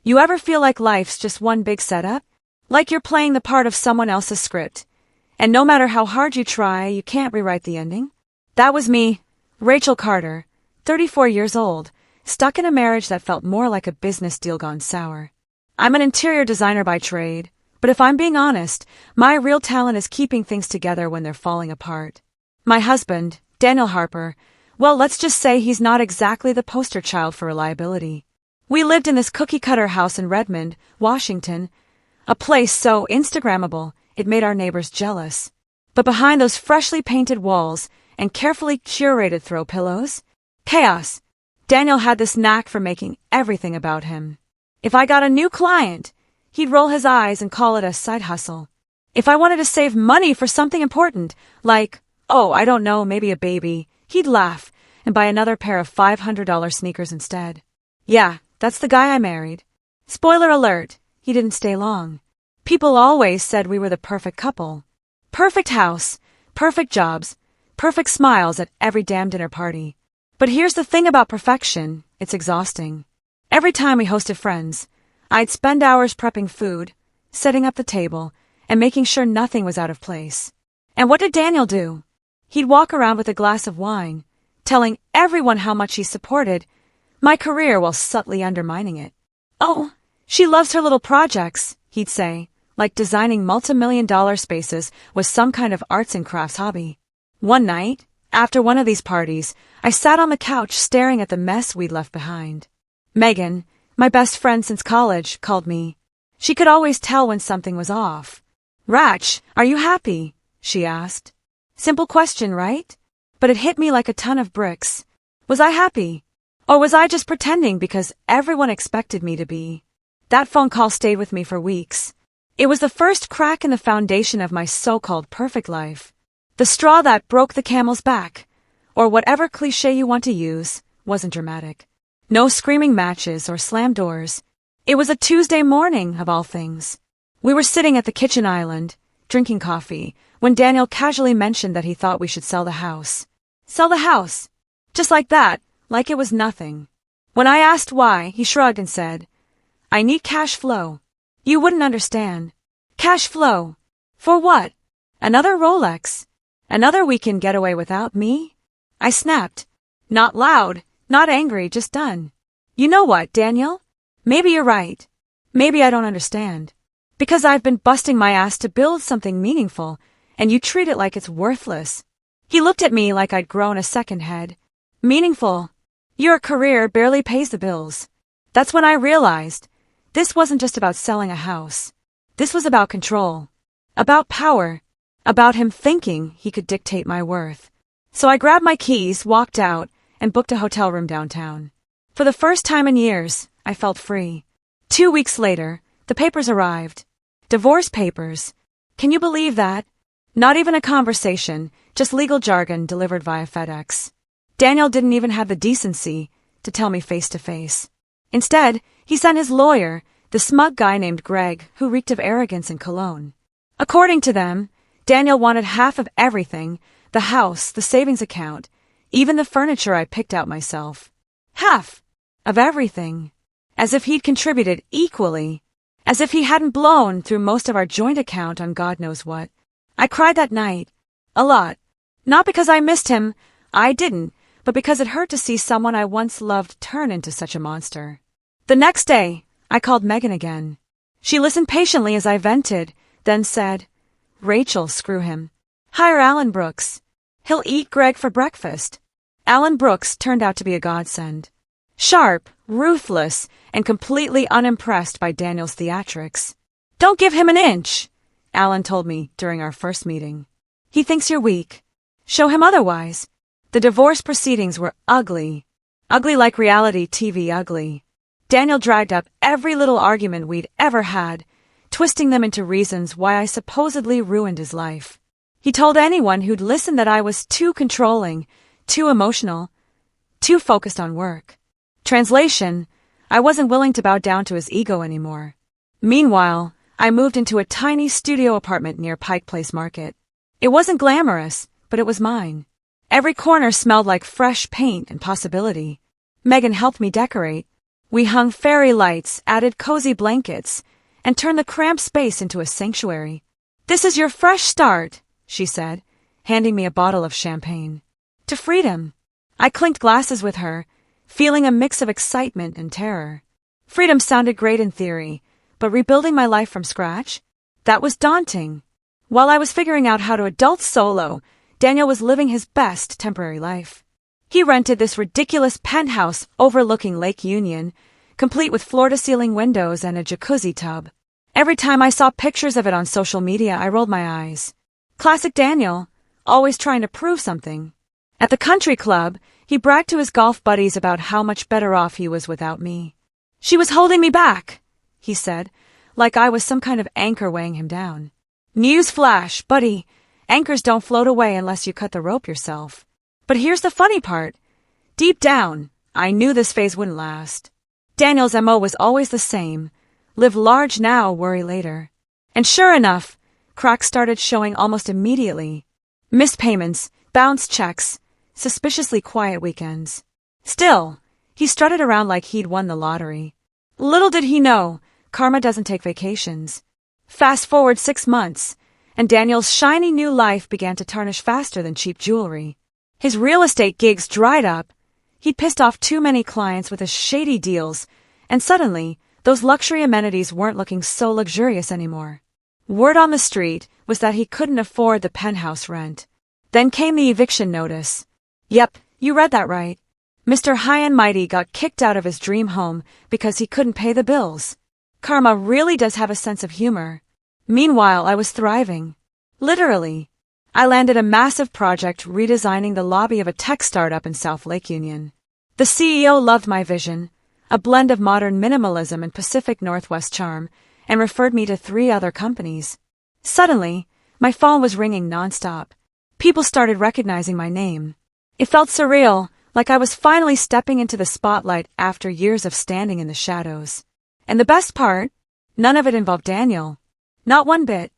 You ever feel like life's just one big setup? Like you're playing the part of someone else's script, and no matter how hard you try, you can't rewrite the ending? That was me, Rachel Carter, 34 years old, stuck in a marriage that felt more like a business deal gone sour. I'm an interior designer by trade, but if I'm being honest, my real talent is keeping things together when they're falling apart. My husband, Daniel Harper, well, let's just say he's not exactly the poster child for reliability. We lived in this cookie-cutter house in Redmond, Washington, a place so Instagrammable it made our neighbors jealous. But behind those freshly painted walls and carefully curated throw pillows, chaos. Daniel had this knack for making everything about him. If I got a new client, he'd roll his eyes and call it a side hustle. If I wanted to save money for something important, like, oh, I don't know, maybe a baby, he'd laugh and buy another pair of $500 sneakers instead. Yeah, that's the guy I married. Spoiler alert, he didn't stay long. People always said we were the perfect couple. Perfect house, perfect jobs, perfect smiles at every damn dinner party. But here's the thing about perfection, it's exhausting. Every time we hosted friends, I'd spend hours prepping food, setting up the table, and making sure nothing was out of place. And what did Daniel do? He'd walk around with a glass of wine, telling everyone how much he supported my career while subtly undermining it. Oh, she loves her little projects, he'd say, like designing multi-million-dollar spaces was some kind of arts and crafts hobby. One night, after one of these parties, I sat on the couch staring at the mess we'd left behind. Megan, my best friend since college, called me. She could always tell when something was off. "Rach, are you happy?" she asked. Simple question, right? But it hit me like a ton of bricks. Was I happy? Or was I just pretending because everyone expected me to be? That phone call stayed with me for weeks. It was the first crack in the foundation of my so-called perfect life. The straw that broke the camel's back, or whatever cliche you want to use, wasn't dramatic. No screaming matches or slam doors. It was a Tuesday morning, of all things. We were sitting at the kitchen island, drinking coffee, when Daniel casually mentioned that he thought we should sell the house. Sell the house? Just like that, like it was nothing. When I asked why, he shrugged and said, "I need cash flow." You wouldn't understand. Cash flow. For what? Another Rolex? Another weekend getaway without me? I snapped. Not loud, not angry, just done. You know what, Daniel? Maybe you're right. Maybe I don't understand. Because I've been busting my ass to build something meaningful, and you treat it like it's worthless. He looked at me like I'd grown a second head. Meaningful? Your career barely pays the bills. That's when I realized this wasn't just about selling a house. This was about control. About power. About him thinking he could dictate my worth. So I grabbed my keys, walked out, and booked a hotel room downtown. For the first time in years, I felt free. 2 weeks later, the papers arrived. Divorce papers. Can you believe that? Not even a conversation, just legal jargon delivered via FedEx. Daniel didn't even have the decency to tell me face to face. Instead, he sent his lawyer, the smug guy named Greg, who reeked of arrogance and cologne. According to them, Daniel wanted half of everything, the house, the savings account, even the furniture I picked out myself. Half of everything. As if he'd contributed equally. As if he hadn't blown through most of our joint account on God knows what. I cried that night. A lot. Not because I missed him. I didn't. But because it hurt to see someone I once loved turn into such a monster. The next day, I called Megan again. She listened patiently as I vented, then said, "Rachel, screw him. Hire Alan Brooks. He'll eat Greg for breakfast." Alan Brooks turned out to be a godsend. Sharp, ruthless, and completely unimpressed by Daniel's theatrics. "Don't give him an inch," Alan told me during our first meeting. "He thinks you're weak. Show him otherwise." The divorce proceedings were ugly. Ugly like reality TV ugly. Daniel dragged up every little argument we'd ever had, twisting them into reasons why I supposedly ruined his life. He told anyone who'd listen that I was too controlling, too emotional, too focused on work. Translation, I wasn't willing to bow down to his ego anymore. Meanwhile, I moved into a tiny studio apartment near Pike Place Market. It wasn't glamorous, but it was mine. Every corner smelled like fresh paint and possibility. Megan helped me decorate. We hung fairy lights, added cozy blankets, and turned the cramped space into a sanctuary. "This is your fresh start," she said, handing me a bottle of champagne. "To freedom." I clinked glasses with her, feeling a mix of excitement and terror. Freedom sounded great in theory, but rebuilding my life from scratch? That was daunting. While I was figuring out how to adult solo, Daniel was living his best temporary life. He rented this ridiculous penthouse overlooking Lake Union, complete with floor-to-ceiling windows and a jacuzzi tub. Every time I saw pictures of it on social media, I rolled my eyes. Classic Daniel, always trying to prove something. At the country club, he bragged to his golf buddies about how much better off he was without me. "She was holding me back," he said, like I was some kind of anchor weighing him down. "News flash, buddy, anchors don't float away unless you cut the rope yourself." But here's the funny part. Deep down, I knew this phase wouldn't last. Daniel's MO was always the same. Live large now, worry later. And sure enough, cracks started showing almost immediately. Missed payments, bounced checks, suspiciously quiet weekends. Still, he strutted around like he'd won the lottery. Little did he know, karma doesn't take vacations. Fast forward 6 months, and Daniel's shiny new life began to tarnish faster than cheap jewelry. His real estate gigs dried up. He'd pissed off too many clients with his shady deals, and suddenly, those luxury amenities weren't looking so luxurious anymore. Word on the street was that he couldn't afford the penthouse rent. Then came the eviction notice. Yep, you read that right. Mr. High and Mighty got kicked out of his dream home because he couldn't pay the bills. Karma really does have a sense of humor. Meanwhile, I was thriving. Literally. I landed a massive project redesigning the lobby of a tech startup in South Lake Union. The CEO loved my vision, a blend of modern minimalism and Pacific Northwest charm, and referred me to 3 other companies. Suddenly, my phone was ringing nonstop. People started recognizing my name. It felt surreal, like I was finally stepping into the spotlight after years of standing in the shadows. And the best part? None of it involved Daniel. Not one bit.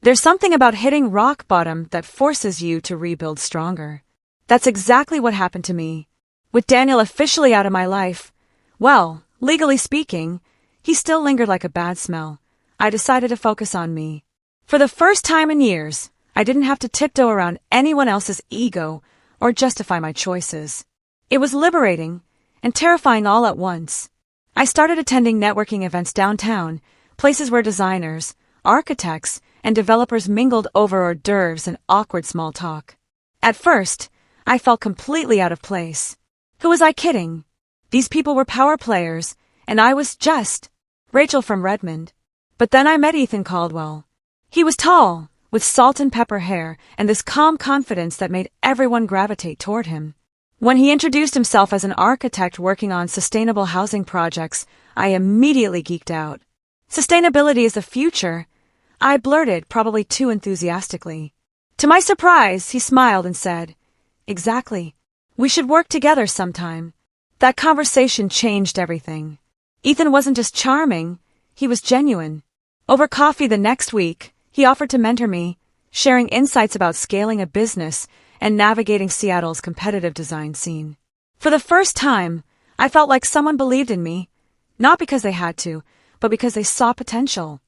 There's something about hitting rock bottom that forces you to rebuild stronger. That's exactly what happened to me. With Daniel officially out of my life, well, legally speaking, he still lingered like a bad smell. I decided to focus on me. For the first time in years, I didn't have to tiptoe around anyone else's ego or justify my choices. It was liberating and terrifying all at once. I started attending networking events downtown, places where designers, architects, and developers mingled over hors d'oeuvres and awkward small talk. At first, I felt completely out of place. Who was I kidding? These people were power players, and I was just Rachel from Redmond. But then I met Ethan Caldwell. He was tall, with salt and pepper hair, and this calm confidence that made everyone gravitate toward him. When he introduced himself as an architect working on sustainable housing projects, I immediately geeked out. Sustainability is the future, I blurted, probably too enthusiastically. To my surprise, he smiled and said, "Exactly. We should work together sometime." That conversation changed everything. Ethan wasn't just charming, he was genuine. Over coffee the next week, he offered to mentor me, sharing insights about scaling a business and navigating Seattle's competitive design scene. For the first time, I felt like someone believed in me, not because they had to, but because they saw potential.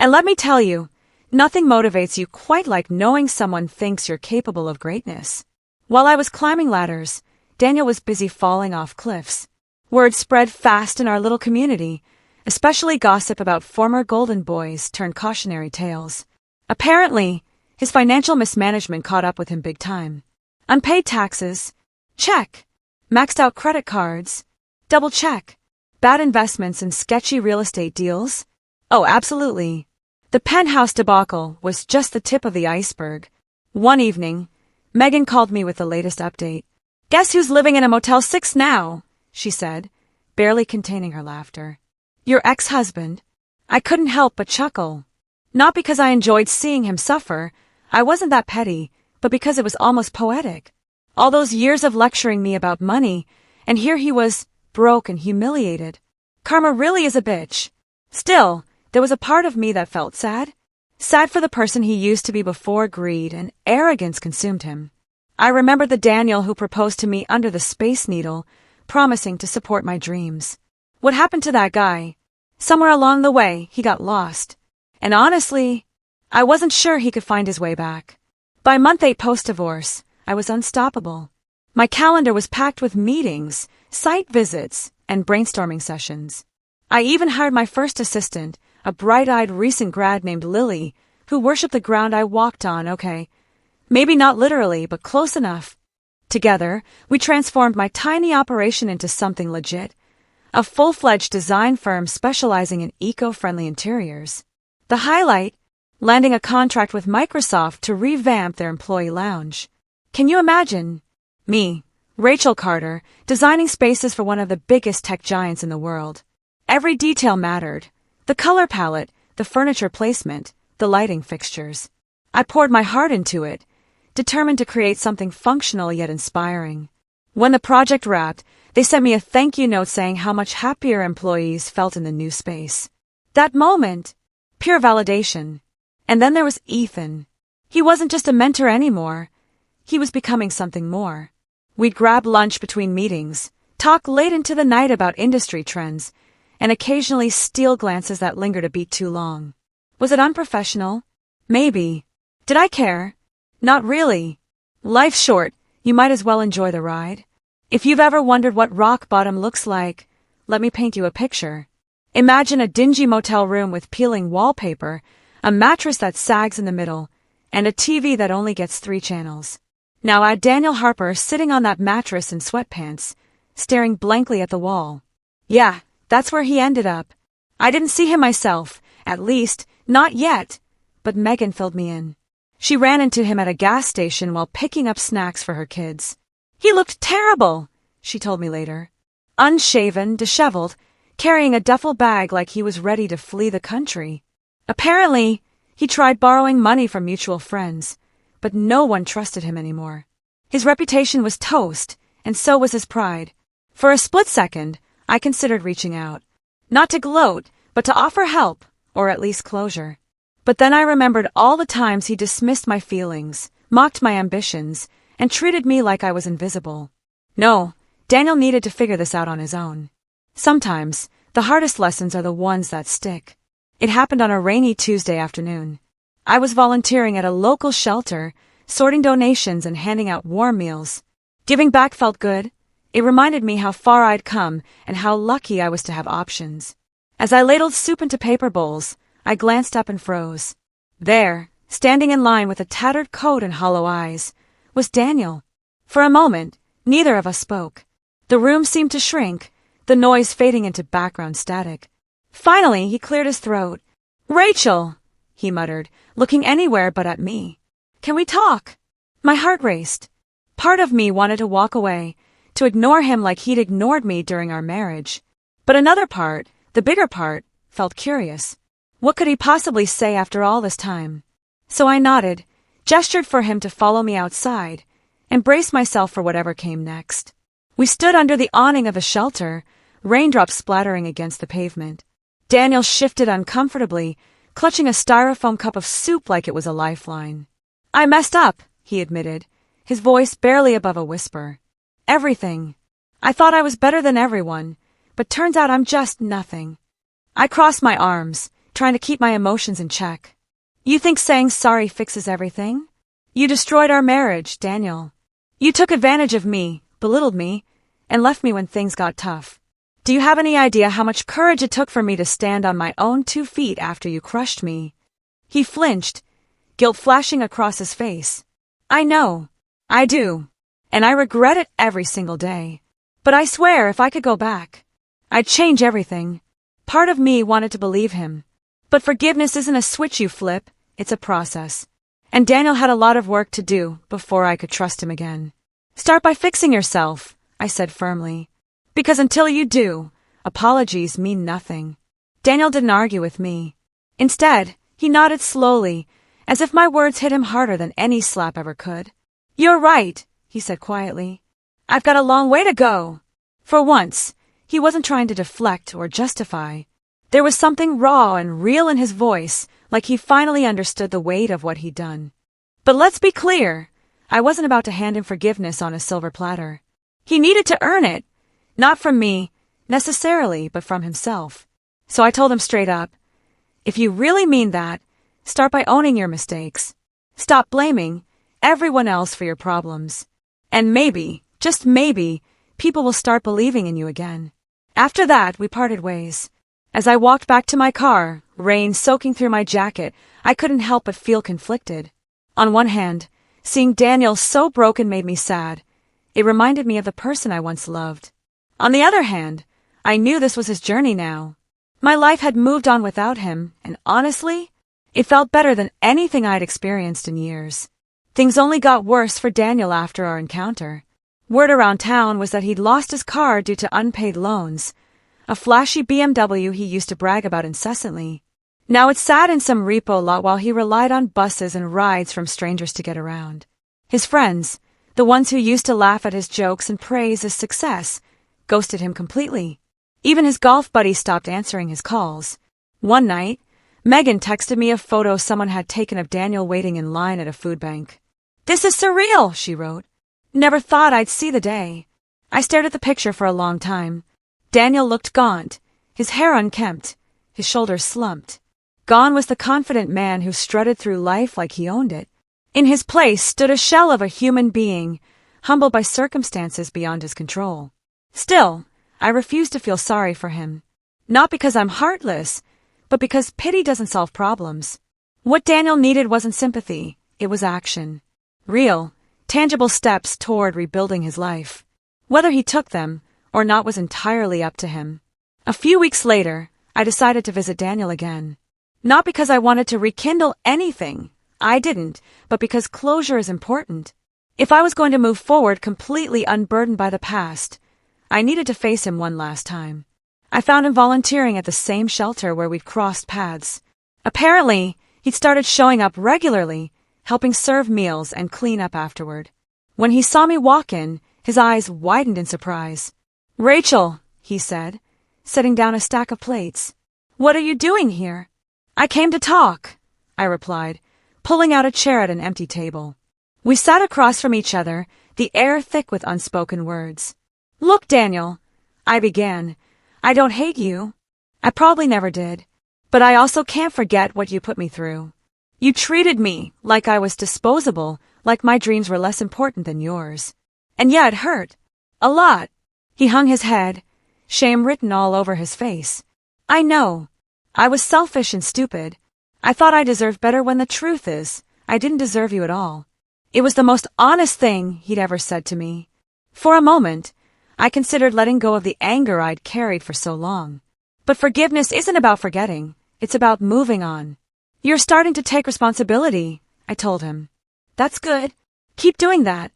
And let me tell you, nothing motivates you quite like knowing someone thinks you're capable of greatness. While I was climbing ladders, Daniel was busy falling off cliffs. Word spread fast in our little community, especially gossip about former Golden Boys turned cautionary tales. Apparently, his financial mismanagement caught up with him big time. Unpaid taxes? Check. Maxed out credit cards? Double check. Bad investments and sketchy real estate deals? Oh, absolutely. The penthouse debacle was just the tip of the iceberg. One evening, Megan called me with the latest update. "Guess who's living in a Motel 6 now?" she said, barely containing her laughter. "Your ex-husband." I couldn't help but chuckle. Not because I enjoyed seeing him suffer, I wasn't that petty, but because it was almost poetic. All those years of lecturing me about money, and here he was, broke and humiliated. Karma really is a bitch. Still, there was a part of me that felt sad. Sad for the person he used to be before greed and arrogance consumed him. I remembered the Daniel who proposed to me under the Space Needle, promising to support my dreams. What happened to that guy? Somewhere along the way, he got lost. And honestly, I wasn't sure he could find his way back. By month 8 post-divorce, I was unstoppable. My calendar was packed with meetings, site visits, and brainstorming sessions. I even hired my first assistant, a bright-eyed recent grad named Lily, who worshipped the ground I walked on, okay. Maybe not literally, but close enough. Together, we transformed my tiny operation into something legit. A full-fledged design firm specializing in eco-friendly interiors. The highlight, landing a contract with Microsoft to revamp their employee lounge. Can you imagine? Me, Rachel Carter, designing spaces for one of the biggest tech giants in the world. Every detail mattered. The color palette, the furniture placement, the lighting fixtures. I poured my heart into it, determined to create something functional yet inspiring. When the project wrapped, they sent me a thank you note saying how much happier employees felt in the new space. That moment, pure validation. And then there was Ethan. He wasn't just a mentor anymore. He was becoming something more. We'd grab lunch between meetings, talk late into the night about industry trends, and occasionally steal glances that lingered a beat too long. Was it unprofessional? Maybe. Did I care? Not really. Life's short, you might as well enjoy the ride. If you've ever wondered what rock bottom looks like, let me paint you a picture. Imagine a dingy motel room with peeling wallpaper, a mattress that sags in the middle, and a TV that only gets 3 channels. Now add Daniel Harper sitting on that mattress in sweatpants, staring blankly at the wall. Yeah, that's where he ended up. I didn't see him myself, at least, not yet, but Megan filled me in. She ran into him at a gas station while picking up snacks for her kids. He looked terrible, she told me later. Unshaven, disheveled, carrying a duffel bag like he was ready to flee the country. Apparently, he tried borrowing money from mutual friends, but no one trusted him anymore. His reputation was toast, and so was his pride. For a split second, I considered reaching out. Not to gloat, but to offer help, or at least closure. But then I remembered all the times he dismissed my feelings, mocked my ambitions, and treated me like I was invisible. No, Daniel needed to figure this out on his own. Sometimes, the hardest lessons are the ones that stick. It happened on a rainy Tuesday afternoon. I was volunteering at a local shelter, sorting donations and handing out warm meals. Giving back felt good. It reminded me how far I'd come and how lucky I was to have options. As I ladled soup into paper bowls, I glanced up and froze. There, standing in line with a tattered coat and hollow eyes, was Daniel. For a moment, neither of us spoke. The room seemed to shrink, the noise fading into background static. Finally, he cleared his throat. "Rachel," he muttered, looking anywhere but at me. "Can we talk?" My heart raced. Part of me wanted to walk away, to ignore him like he'd ignored me during our marriage. But another part, the bigger part, felt curious. What could he possibly say after all this time? So I nodded, gestured for him to follow me outside, and braced myself for whatever came next. We stood under the awning of a shelter, raindrops splattering against the pavement. Daniel shifted uncomfortably, clutching a styrofoam cup of soup like it was a lifeline. "I messed up," he admitted, his voice barely above a whisper. "Everything. I thought I was better than everyone, but turns out I'm just nothing." I crossed my arms, trying to keep my emotions in check. "You think saying sorry fixes everything? You destroyed our marriage, Daniel. You took advantage of me, belittled me, and left me when things got tough. Do you have any idea how much courage it took for me to stand on my own 2 feet after you crushed me?" He flinched, guilt flashing across his face. "I know. I do. And I regret it every single day. But I swear if I could go back, I'd change everything." Part of me wanted to believe him. But forgiveness isn't a switch you flip, it's a process. And Daniel had a lot of work to do before I could trust him again. "Start by fixing yourself," I said firmly. "Because until you do, apologies mean nothing." Daniel didn't argue with me. Instead, he nodded slowly, as if my words hit him harder than any slap ever could. "You're right," he said quietly. "I've got a long way to go." For once, he wasn't trying to deflect or justify. There was something raw and real in his voice, like he finally understood the weight of what he'd done. But let's be clear, I wasn't about to hand him forgiveness on a silver platter. He needed to earn it. Not from me, necessarily, but from himself. So I told him straight up, if you really mean that, start by owning your mistakes. Stop blaming everyone else for your problems. And maybe, just maybe, people will start believing in you again. After that, we parted ways. As I walked back to my car, rain soaking through my jacket, I couldn't help but feel conflicted. On one hand, seeing Daniel so broken made me sad. It reminded me of the person I once loved. On the other hand, I knew this was his journey now. My life had moved on without him, and honestly, it felt better than anything I'd experienced in years. Things only got worse for Daniel after our encounter. Word around town was that he'd lost his car due to unpaid loans, a flashy BMW he used to brag about incessantly. Now it sat in some repo lot while he relied on buses and rides from strangers to get around. His friends, the ones who used to laugh at his jokes and praise his success, ghosted him completely. Even his golf buddies stopped answering his calls. One night, Megan texted me a photo someone had taken of Daniel waiting in line at a food bank. "This is surreal," she wrote. "Never thought I'd see the day." I stared at the picture for a long time. Daniel looked gaunt, his hair unkempt, his shoulders slumped. Gone was the confident man who strutted through life like he owned it. In his place stood a shell of a human being, humbled by circumstances beyond his control. Still, I refused to feel sorry for him. Not because I'm heartless, but because pity doesn't solve problems. What Daniel needed wasn't sympathy, it was action. Real, tangible steps toward rebuilding his life. Whether he took them or not was entirely up to him. A few weeks later, I decided to visit Daniel again. Not because I wanted to rekindle anything, I didn't, but because closure is important. If I was going to move forward completely unburdened by the past, I needed to face him one last time. I found him volunteering at the same shelter where we'd crossed paths. Apparently, he'd started showing up regularly, helping serve meals and clean up afterward. When he saw me walk in, his eyes widened in surprise. "Rachel," he said, setting down a stack of plates. "What are you doing here?" "I came to talk," I replied, pulling out a chair at an empty table. We sat across from each other, the air thick with unspoken words. "Look, Daniel," I began, "I don't hate you. I probably never did. But I also can't forget what you put me through. You treated me like I was disposable, like my dreams were less important than yours. And yeah, it hurt. A lot." He hung his head, shame written all over his face. "I know. I was selfish and stupid. I thought I deserved better when the truth is, I didn't deserve you at all." It was the most honest thing he'd ever said to me. For a moment, I considered letting go of the anger I'd carried for so long. But forgiveness isn't about forgetting, it's about moving on. "You're starting to take responsibility," I told him. "That's good. Keep doing that.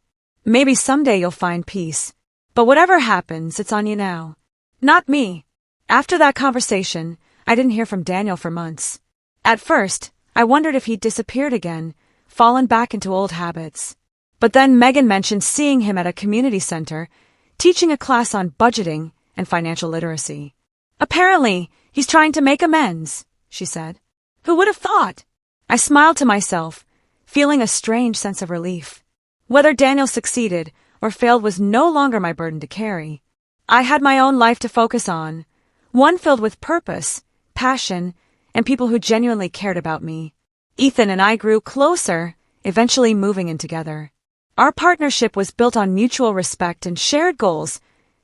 Maybe someday you'll find peace. But whatever happens, it's on you now. Not me." After that conversation, I didn't hear from Daniel for months. At first, I wondered if he'd disappeared again, fallen back into old habits. But then Megan mentioned seeing him at a community center, teaching a class on budgeting and financial literacy. "Apparently, he's trying to make amends," she said. "Who would have thought?" I smiled to myself, feeling a strange sense of relief. Whether Daniel succeeded or failed was no longer my burden to carry. I had my own life to focus on, one filled with purpose, passion, and people who genuinely cared about me. Ethan and I grew closer, eventually moving in together. Our partnership was built on mutual respect and shared goals,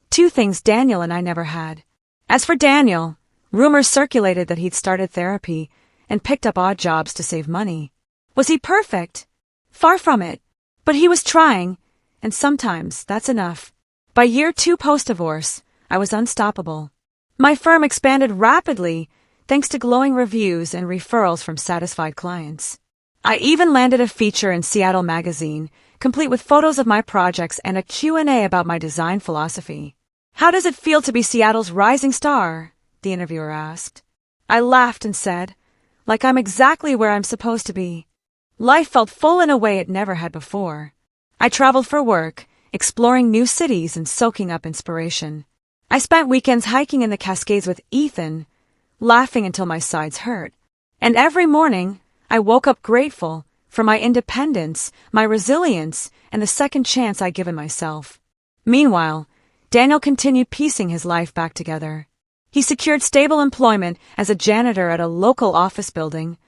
two things Daniel and I never had. As for Daniel, rumors circulated that he'd started therapy and picked up odd jobs to save money. Was he perfect? Far from it. But he was trying, and sometimes that's enough. By year 2 post-divorce, I was unstoppable. My firm expanded rapidly, thanks to glowing reviews and referrals from satisfied clients. I even landed a feature in Seattle Magazine, complete with photos of my projects and a Q&A about my design philosophy. "How does it feel to be Seattle's rising star?" the interviewer asked. I laughed and said, "Like I'm exactly where I'm supposed to be." Life felt full in a way it never had before. I traveled for work, exploring new cities and soaking up inspiration. I spent weekends hiking in the Cascades with Ethan, laughing until my sides hurt. And every morning, I woke up grateful for my independence, my resilience, and the second chance I'd given myself. Meanwhile, Daniel continued piecing his life back together. He secured stable employment as a janitor at a local office building,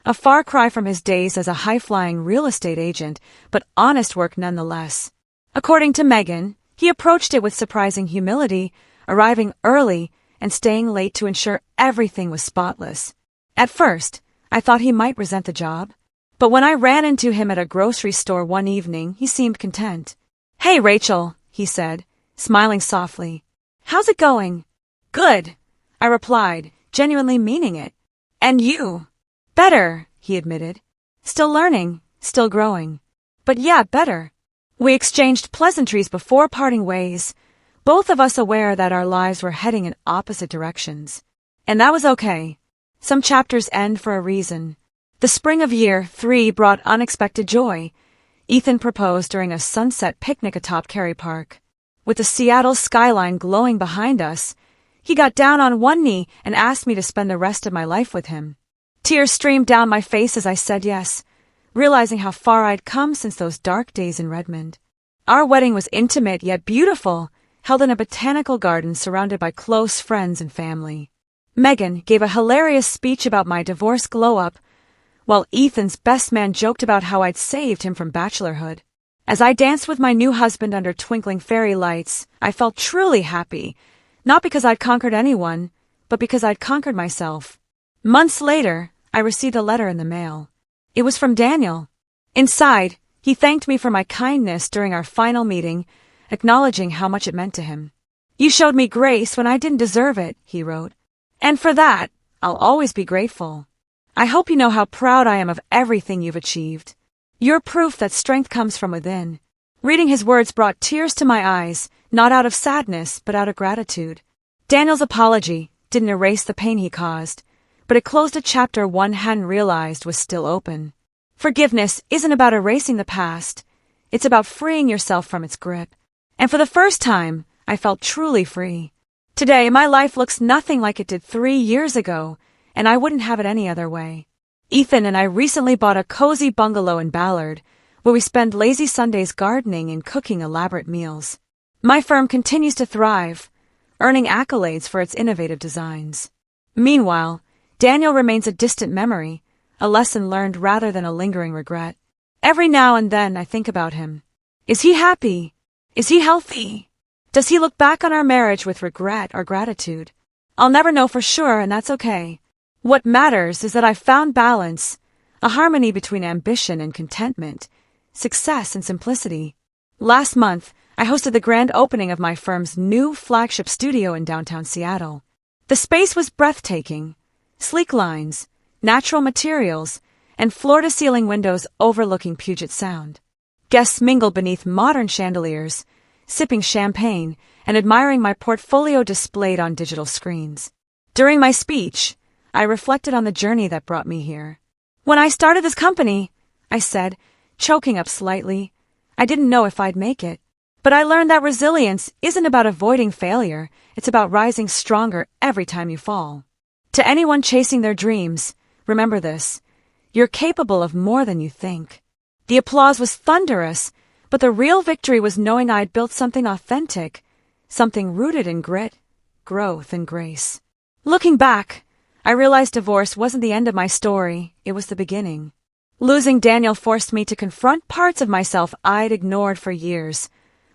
a far cry from his days as a high-flying real estate agent, but honest work nonetheless. According to Megan, he approached it with surprising humility, arriving early and staying late to ensure everything was spotless. At first, I thought he might resent the job, but when I ran into him at a grocery store one evening, he seemed content. "Hey, Rachel," he said, smiling softly. "How's it going?" "Good," I replied, genuinely meaning it. "And you?" "Better," he admitted. "Still learning, still growing. But yeah, better." We exchanged pleasantries before parting ways, both of us aware that our lives were heading in opposite directions. And that was okay. Some chapters end for a reason. The spring of year 3 brought unexpected joy. Ethan proposed during a sunset picnic atop Cary Park. With the Seattle skyline glowing behind us, he got down on one knee and asked me to spend the rest of my life with him. Tears streamed down my face as I said yes, realizing how far I'd come since those dark days in Redmond. Our wedding was intimate yet beautiful, held in a botanical garden surrounded by close friends and family. Megan gave a hilarious speech about my divorce glow-up, while Ethan's best man joked about how I'd saved him from bachelorhood. As I danced with my new husband under twinkling fairy lights, I felt truly happy, not because I'd conquered anyone, but because I'd conquered myself. Months later, I received a letter in the mail. It was from Daniel. Inside, he thanked me for my kindness during our final meeting, acknowledging how much it meant to him. "You showed me grace when I didn't deserve it," he wrote. "And for that, I'll always be grateful. I hope you know how proud I am of everything you've achieved. You're proof that strength comes from within." Reading his words brought tears to my eyes, not out of sadness, but out of gratitude. Daniel's apology didn't erase the pain he caused, but it closed a chapter one hadn't realized was still open. Forgiveness isn't about erasing the past. It's about freeing yourself from its grip. And for the first time, I felt truly free. Today, my life looks nothing like it did 3 years ago, and I wouldn't have it any other way. Ethan and I recently bought a cozy bungalow in Ballard, where we spend lazy Sundays gardening and cooking elaborate meals. My firm continues to thrive, earning accolades for its innovative designs. Meanwhile, Daniel remains a distant memory, a lesson learned rather than a lingering regret. Every now and then I think about him. Is he happy? Is he healthy? Does he look back on our marriage with regret or gratitude? I'll never know for sure, and that's okay. What matters is that I've found balance, a harmony between ambition and contentment, success and simplicity. Last month, I hosted the grand opening of my firm's new flagship studio in downtown Seattle. The space was breathtaking. Sleek lines, natural materials, and floor-to-ceiling windows overlooking Puget Sound. Guests mingled beneath modern chandeliers, sipping champagne and admiring my portfolio displayed on digital screens. During my speech, I reflected on the journey that brought me here. "When I started this company," I said, choking up slightly, "I didn't know if I'd make it. But I learned that resilience isn't about avoiding failure, it's about rising stronger every time you fall." To anyone chasing their dreams, remember this: you're capable of more than you think. The applause was thunderous, but the real victory was knowing I'd built something authentic, something rooted in grit, growth, and grace. Looking back, I realized divorce wasn't the end of my story, it was the beginning. Losing Daniel forced me to confront parts of myself I'd ignored for years.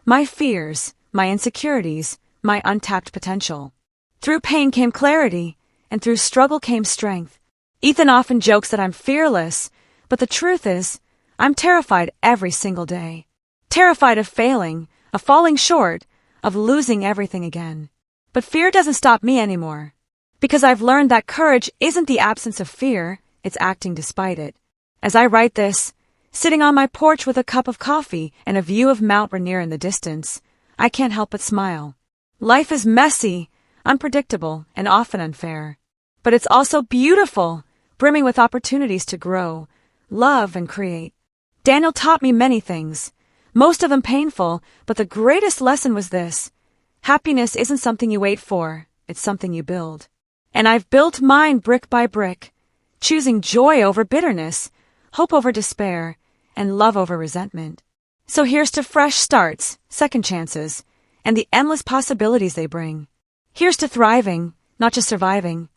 My fears, my insecurities, my untapped potential. Through pain came clarity, and through struggle came strength. Ethan often jokes that I'm fearless, but the truth is, I'm terrified every single day. Terrified of failing, of falling short, of losing everything again. But fear doesn't stop me anymore. Because I've learned that courage isn't the absence of fear, it's acting despite it. As I write this, sitting on my porch with a cup of coffee and a view of Mount Rainier in the distance, I can't help but smile. Life is messy, unpredictable, and often unfair. But it's also beautiful, brimming with opportunities to grow, love, and create. Daniel taught me many things, most of them painful, but the greatest lesson was this: happiness isn't something you wait for, it's something you build. And I've built mine brick by brick, choosing joy over bitterness, hope over despair, and love over resentment. So here's to fresh starts, second chances, and the endless possibilities they bring. Here's to thriving, not just surviving.